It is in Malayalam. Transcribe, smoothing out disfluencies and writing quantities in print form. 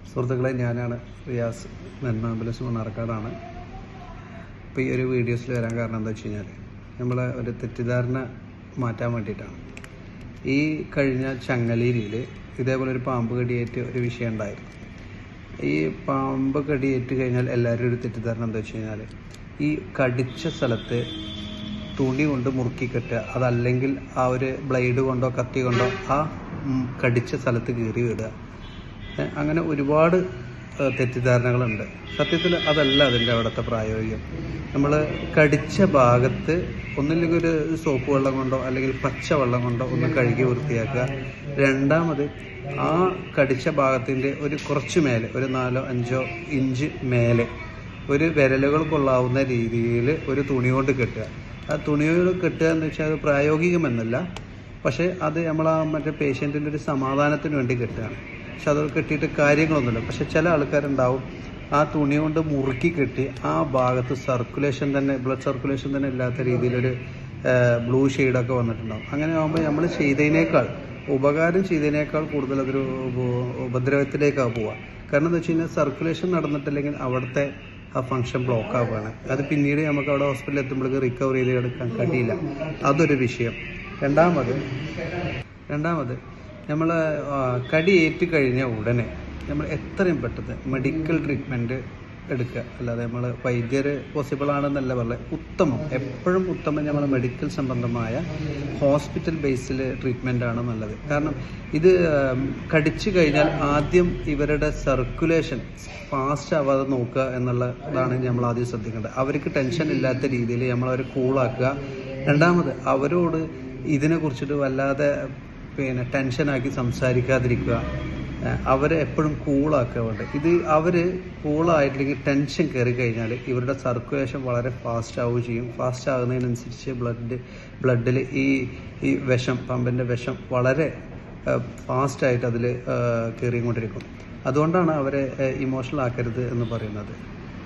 സുഹൃത്തുക്കളെ, ഞാനാണ് റിയാസ്, നെന്മാമ്പലസ് മണ്ണാർക്കാടാണ്. ഇപ്പോൾ ഈ ഒരു വീഡിയോസിൽ വരാൻ കാരണം എന്താ വെച്ച് കഴിഞ്ഞാൽ, നമ്മളെ ഒരു തെറ്റിദ്ധാരണ മാറ്റാൻ വേണ്ടിയിട്ടാണ്. ഈ കഴിഞ്ഞ ചങ്ങലേരിയിൽ ഇതേപോലെ ഒരു പാമ്പ് കടിയേറ്റ് ഒരു വിഷയം ഉണ്ടായിരുന്നു. ഈ പാമ്പ് കടിയേറ്റ് കഴിഞ്ഞാൽ എല്ലാവരും ഒരു തെറ്റിദ്ധാരണ എന്താ വെച്ച് കഴിഞ്ഞാൽ, ഈ കടിച്ച സ്ഥലത്ത് തുണി കൊണ്ട് മുറുക്കി കെട്ടുക, അതല്ലെങ്കിൽ ആ ഒരു ബ്ലേഡ് കൊണ്ടോ കത്തി കൊണ്ടോ ആ കടിച്ച സ്ഥലത്ത് കീറി വിടുക. അങ്ങനെ ഒരുപാട് തെറ്റിദ്ധാരണകളുണ്ട്. സത്യത്തിൽ അതല്ല അതിൻ്റെ അവിടുത്തെ പ്രായോഗികം. നമ്മൾ കടിച്ച ഭാഗത്ത് ഒന്നില്ലെങ്കിൽ ഒരു സോപ്പ് വെള്ളം കൊണ്ടോ അല്ലെങ്കിൽ പച്ച വെള്ളം കൊണ്ടോ ഒന്ന് കഴുകി വൃത്തിയാക്കുക. രണ്ടാമത് ആ കടിച്ച ഭാഗത്തിൻ്റെ ഒരു കുറച്ച് മേലെ, ഒരു 4-5 ഇഞ്ച് മേലെ ഒരു വിരലുകൾ കൊള്ളാവുന്ന രീതിയിൽ ഒരു തുണി കൊണ്ട് കെട്ടുക. ആ തുണിയോട് കെട്ടുക എന്ന് വെച്ചാൽ അത് പ്രായോഗികമെന്നല്ല, പക്ഷേ അത് നമ്മൾ ആ മറ്റേ പേഷ്യൻറ്റിൻ്റെ ഒരു സമാധാനത്തിന് വേണ്ടി കെട്ടുകയാണ്. പക്ഷെ അത് കെട്ടിയിട്ട് കാര്യങ്ങളൊന്നുമില്ല. പക്ഷെ ചില ആൾക്കാരുണ്ടാവും ആ തുണി കൊണ്ട് മുറുക്കി കെട്ടി ആ ഭാഗത്ത് സർക്കുലേഷൻ തന്നെ, ബ്ലഡ് സർക്കുലേഷൻ തന്നെ ഇല്ലാത്ത രീതിയിലൊരു ബ്ലൂ ഷെയ്ഡൊക്കെ വന്നിട്ടുണ്ടാവും. അങ്ങനെ ആകുമ്പോൾ നമ്മൾ ചെയ്തതിനേക്കാൾ, ഉപകാരം ചെയ്തതിനേക്കാൾ കൂടുതൽ അതൊരു ഉപദ്രവത്തിലേക്കാണ് പോവുക. കാരണം എന്താ വെച്ച് കഴിഞ്ഞാൽ, സർക്കുലേഷൻ നടന്നിട്ടില്ലെങ്കിൽ അവിടുത്തെ ആ ഫങ്ഷൻ ബ്ലോക്ക് ആവുകയാണ്. അത് പിന്നീട് നമുക്ക് അവിടെ ഹോസ്പിറ്റലിൽ എത്തുമ്പോഴേക്ക് റിക്കവർ ചെയ്ത് എടുക്കാൻ കഴിയില്ല. അതൊരു വിഷയം. രണ്ടാമത് നമ്മൾ കടിയേറ്റ് കഴിഞ്ഞ ഉടനെ നമ്മൾ എത്രയും പെട്ടെന്ന് മെഡിക്കൽ ട്രീറ്റ്മെൻറ്റ് എടുക്കുക. അല്ലാതെ നമ്മൾ വൈദ്യർ പോസിബിൾ ആണെന്നല്ല പറയുക. എപ്പോഴും ഉത്തമം നമ്മൾ മെഡിക്കൽ സംബന്ധമായ ഹോസ്പിറ്റൽ ബേസിൽ ട്രീറ്റ്മെൻറ്റാണ് നല്ലത്. കാരണം ഇത് കടിച്ചു കഴിഞ്ഞാൽ ആദ്യം ഇവരുടെ സർക്കുലേഷൻ ഫാസ്റ്റ് ആവാതെ നോക്കുക എന്നുള്ളതാണ് നമ്മൾ ആദ്യം ശ്രദ്ധിക്കേണ്ടത്. അവർക്ക് ടെൻഷൻ ഇല്ലാത്ത രീതിയിൽ നമ്മളവരെ കൂളാക്കുക. രണ്ടാമത് അവരോട് ഇതിനെക്കുറിച്ചിട്ട് വല്ലാതെ ടെൻഷനാക്കി സംസാരിക്കാതിരിക്കുക. അവരെ എപ്പോഴും കൂളാക്കുക വേണ്ടത്. ഇത് അവർ കൂളായിട്ടില്ലെങ്കിൽ ടെൻഷൻ കയറി കഴിഞ്ഞാൽ ഇവരുടെ സർക്കുലേഷൻ വളരെ ഫാസ്റ്റ് ആവുകയും ചെയ്യും. ഫാസ്റ്റ് ആകുന്നതിനനുസരിച്ച് ബ്ലഡിൽ ഈ വിഷം, പാമ്പിൻ്റെ വിഷം വളരെ ഫാസ്റ്റായിട്ട് അതിൽ കയറിക്കൊണ്ടിരിക്കും. അതുകൊണ്ടാണ് അവരെ ഇമോഷണൽ ആക്കരുത് എന്ന് പറയുന്നത്.